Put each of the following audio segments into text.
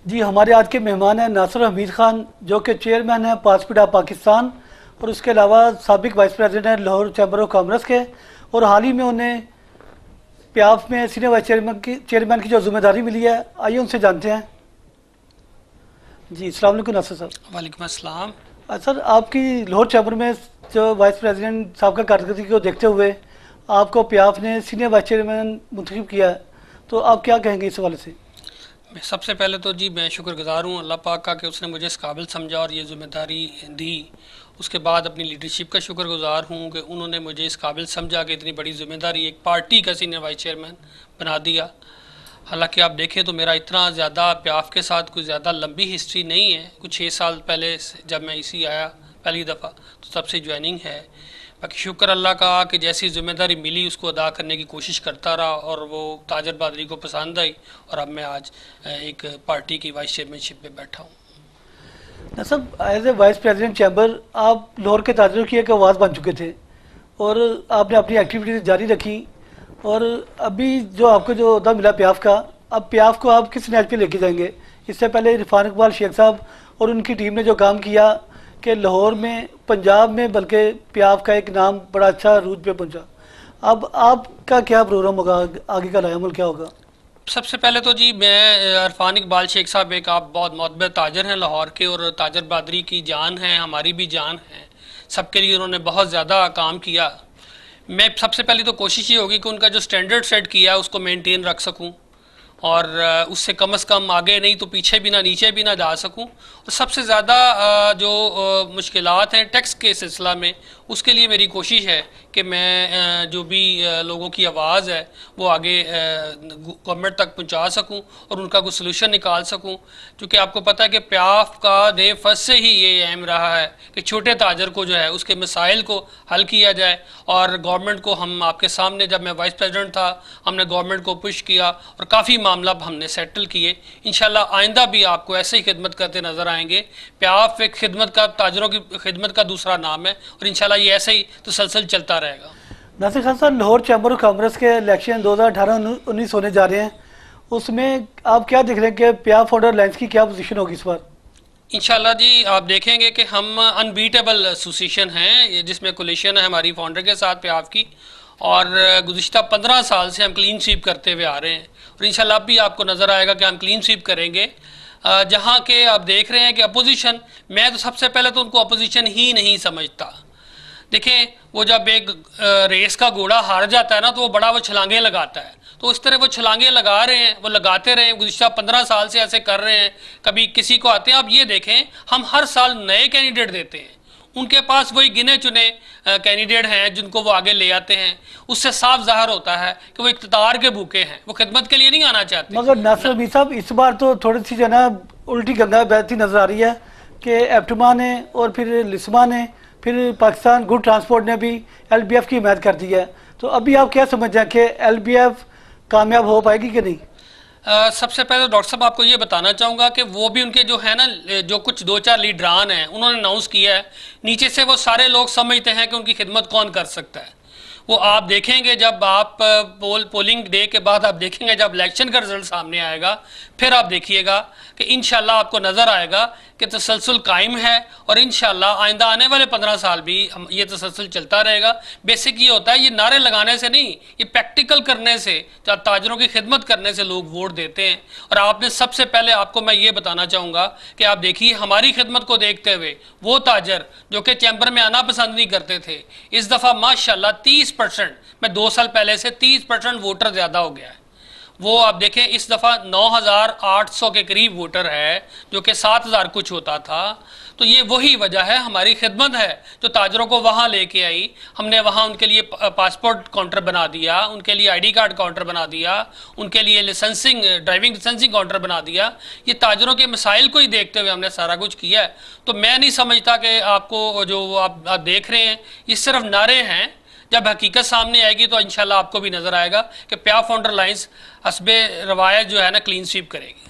جی ہمارے آج کے مہمان ہیں ناصر حمید خان، جو کہ چیئرمین ہیں پاسپورٹ آف پاکستان، اور اس کے علاوہ سابق وائس پریزیڈنٹ ہیں لاہور چیمبر آف کامرس کے، اور حال ہی میں انہیں پیاف میں سینئر وائس چیئرمین کی جو ذمہ داری ملی ہے، آئیے ان سے جانتے ہیں۔ جی السلام علیکم ناصر صاحب۔ وعلیکم السلام۔ سر، آپ کی لاہور چیمبر میں جو وائس پریزیڈنٹ صاحب کا کارکردگی کو دیکھتے ہوئے آپ کو پیاف نے سینئر وائس چیئرمین منتخب کیا ہے، تو آپ کیا کہیں گے اس حوالے سے؟ میں سب سے پہلے تو میں شکر گزار ہوں اللہ پاک کا کہ اس نے مجھے اس قابل سمجھا اور یہ ذمہ داری دی۔ اس کے بعد اپنی لیڈرشپ کا شکر گزار ہوں کہ انہوں نے مجھے اس قابل سمجھا کہ اتنی بڑی ذمہ داری ایک پارٹی کا سینئر وائس چیئرمین بنا دیا۔ حالانکہ آپ دیکھیں تو میرا اتنا زیادہ پیاف کے ساتھ کوئی زیادہ لمبی ہسٹری نہیں ہے، کچھ 6 سال پہلے جب میں اسی آیا پہلی دفعہ تو تب سے جوائننگ ہے۔ باقی شکر اللہ کا کہ جیسی ذمہ داری ملی اس کو ادا کرنے کی کوشش کرتا رہا، اور وہ تاجر بادری کو پسند آئی، اور اب میں آج ایک پارٹی کی وائس چیئرمین شپ پہ بیٹھا ہوں۔ نصب، as a vice president chamber آپ لاہور کے تاجروں کی ایک آواز بن چکے تھے، اور آپ نے اپنی ایکٹیویٹیز جاری رکھی، اور ابھی جو آپ کو جو عہدہ ملا پیاف کا، اب پیاف کو آپ کس نیج پہ لے کے جائیں گے؟ اس سے پہلے عرفان اقبال شیخ صاحب اور ان کی ٹیم نے جو کام کیا کہ لاہور میں، پنجاب میں، بلکہ پیاف کا ایک نام بڑا اچھا عروج پہ پہنچا، اب آپ کا کیا پروگرام ہوگا، آگے کا رائے عمل کیا ہوگا؟ سب سے پہلے تو میں عرفان اقبال شیخ صاحب ایک آپ بہت معتبر تاجر ہیں لاہور کے، اور تاجر بادری کی جان ہے، ہماری بھی جان ہے، سب کے لیے انہوں نے بہت زیادہ کام کیا۔ میں سب سے پہلی تو کوشش یہ ہوگی کہ ان کا جو سٹینڈرڈ سیٹ کیا ہے اس کو مینٹین رکھ سکوں، اور اس سے کم از کم آگے نہیں تو پیچھے بھی نہ نیچے بھی نہ جا سکوں۔ اور سب سے زیادہ جو مشکلات ہیں ٹیکس کے سلسلہ میں، اس کے لیے میری کوشش ہے کہ میں جو بھی لوگوں کی آواز ہے وہ آگے گورنمنٹ تک پہنچا سکوں اور ان کا کوئی سلوشن نکال سکوں، کیونکہ آپ کو پتہ ہے کہ پیاف کا ڈے فرسٹ سے ہی یہ اہم رہا ہے کہ چھوٹے تاجر کو جو ہے اس کے مسائل کو حل کیا جائے، اور گورنمنٹ کو ہم آپ کے سامنے، جب میں وائس پریزیڈنٹ تھا ہم نے گورنمنٹ کو پش کیا اور کافی معاملہ ہم نے سیٹل کیے۔ انشاءاللہ آئندہ بھی آپ کو ایسے ہی خدمت کرتے نظر آئیں گے۔ پیاف ایک خدمت کا، تاجروں کی خدمت کا دوسرا نام ہے، اور انشاءاللہ یہ ایسے ہی تسلسل چلتا رہے گا۔ ناصر خان صاحب، لاہور چیمبر آف کامرس کے الیکشن 2018-19 ہونے جا رہے ہیں، اس میں آپ کیا دیکھ رہے ہیں کہ پیاف فاؤنڈر الائنس کی کیا پوزیشن ہوگی اس بار؟ انشاءاللہ جی آپ دیکھیں گے کہ ہم انبیٹیبل ایسوسیشن ہیں، جس میں کولیشن ہے ہماری فاؤنڈر کے ساتھ پیاف کی، اور گزشتہ 15 سال سے ہم کلین سویپ کرتے ہوئے آ رہے ہیں، اور انشاءاللہ اب بھی آپ کو نظر آئے گا کہ ہم کلین سویپ کریں گے۔ جہاں کہ آپ دیکھ رہے ہیں کہ اپوزیشن، میں تو سب سے پہلے تو ان کو اپوزیشن ہی نہیں سمجھتا۔ دیکھیں وہ جب ایک ریس کا گھوڑا ہار جاتا ہے نا تو وہ چھلانگیں لگاتا ہے، تو اس طرح وہ چھلانگیں لگا رہے ہیں، وہ لگاتے رہے ہیں، گزشتہ 15 سال سے ایسے کر رہے ہیں۔ کبھی کسی کو آتے ہیں، آپ یہ دیکھیں ہم ہر سال نئے کینڈیڈیٹ دیتے ہیں، ان کے پاس وہی گنے چنے کینڈیڈیٹ ہیں جن کو وہ آگے لے آتے ہیں۔ اس سے صاف ظاہر ہوتا ہے کہ وہ اقتدار کے بھوکے ہیں، وہ خدمت کے لیے نہیں آنا چاہتے۔ مگر ناصر حمید صاحب، اس بار تو تھوڑی سی جو ہے نا الٹی گنگا بہتی نظر آ رہی ہے کہ ایپٹما نے اور پھر لسما نے، پھر پاکستان گڈ ٹرانسپورٹ نے بھی ایل بی ایف کی حمایت کر دی ہے، تو ابھی آپ کیا سمجھ ہیں کہ ایل بی ایف کامیاب ہو پائے گی کہ نہیں؟ سب سے پہلے ڈاکٹر صاحب آپ کو یہ بتانا چاہوں گا کہ وہ بھی ان کے جو ہے نا، جو کچھ 2-4 لیڈران ہیں انہوں نے اناؤنس کیا ہے، نیچے سے وہ سارے لوگ سمجھتے ہیں کہ ان کی خدمت کون کر سکتا ہے۔ وہ آپ دیکھیں گے جب آپ پولنگ ڈے کے بعد آپ دیکھیں گے، جب الیکشن کا رزلٹ سامنے آئے گا، پھر آپ دیکھیے گا کہ انشاءاللہ آپ کو نظر آئے گا کہ تسلسل قائم ہے، اور انشاءاللہ آئندہ آنے والے 15 سال بھی یہ تسلسل چلتا رہے گا۔ بیسک یہ ہوتا ہے، یہ نعرے لگانے سے نہیں، یہ پریکٹیکل کرنے سے، جب تاجروں کی خدمت کرنے سے لوگ ووٹ دیتے ہیں۔ اور آپ نے سب سے پہلے آپ کو میں یہ بتانا چاہوں گا کہ آپ دیکھیے ہماری خدمت کو دیکھتے ہوئے وہ تاجر جو کہ چیمبر میں آنا پسند نہیں کرتے تھے، اس دفعہ ماشاءاللہ 30%، میں 2 سال پہلے سے 30% ووٹر زیادہ ہو گیا ہے۔ وہ آپ دیکھیں اس دفعہ 9800 کے قریب ووٹر ہے، جو کہ 7000 کچھ ہوتا تھا۔ تو یہ وہی وجہ ہے، ہماری خدمت ہے جو تاجروں کو وہاں لے کے آئی۔ ہم نے وہاں ان کے لیے پاسپورٹ کاؤنٹر بنا دیا، ان کے لیے ID کارڈ کاؤنٹر بنا دیا، ان کے لیے ڈرائیونگ لائسنسنگ کاؤنٹر بنا دیا۔ یہ تاجروں کے مسائل کو ہی دیکھتے ہوئے ہم نے سارا کچھ کیا ہے۔ تو میں نہیں سمجھتا کہ آپ کو جو آپ دیکھ رہے ہیں یہ صرف نعرے ہیں، جب حقیقت سامنے آئے گی تو انشاءاللہ آپ کو بھی نظر آئے گا کہ پیاف فاؤنڈر الائنس حسب روایت جو ہے نا کلین سویپ کرے گی۔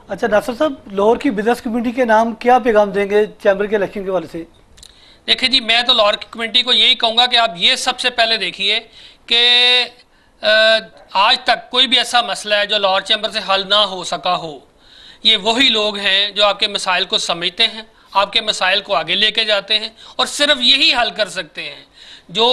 اچھا ناصر صاحب، لاہور کی بزنس کمیونٹی کے نام کیا پیغام دیں گے چیمبر کے الیکشن کے والے سے؟ دیکھیں جی، میں تو لاہور کی کمیونٹی کو یہی کہوں گا کہ آپ یہ سب سے پہلے دیکھیے کہ آج تک کوئی بھی ایسا مسئلہ ہے جو لاہور چیمبر سے حل نہ ہو سکا ہو، یہ وہی لوگ ہیں جو آپ کے مسائل کو سمجھتے ہیں، آپ کے مسائل کو آگے لے کے جاتے ہیں اور صرف یہی حل کر سکتے ہیں۔ جو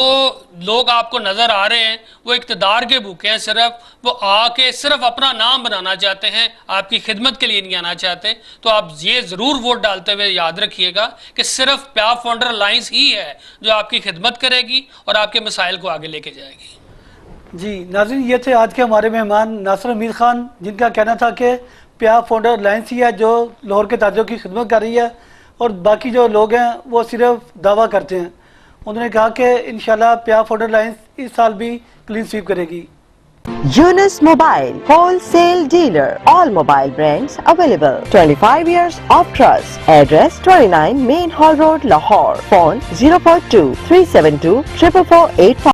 لوگ آپ کو نظر آ رہے ہیں وہ اقتدار کے بھوکے ہیں، صرف وہ آ کے صرف اپنا نام بنانا چاہتے ہیں، آپ کی خدمت کے لیے نہیں آنا چاہتے۔ تو آپ یہ ضرور ووٹ ڈالتے ہوئے یاد رکھیے گا کہ صرف پیاف فاؤنڈر الائنس ہی ہے جو آپ کی خدمت کرے گی اور آپ کے مسائل کو آگے لے کے جائے گی۔ جی ناظرین، یہ تھے آج کے ہمارے مہمان ناصر امیر خان، جن کا کہنا تھا کہ پیاف فاؤنڈر الائنس ہی ہے جو لاہور کے تاجروں کی خدمت کر رہی ہے، اور باقی جو لوگ ہیں وہ صرف دعویٰ کرتے ہیں۔ انہوں نے کہا کہ انشاءاللہ پیاف فاؤنڈر الائنس اس سال بھی کلین سویپ کرے گی۔ Yunus Mobile, wholesale dealer. All mobile brands available. 25 years of trust. Address 29 Main Hall Road, Lahore. Phone 042 372 44485.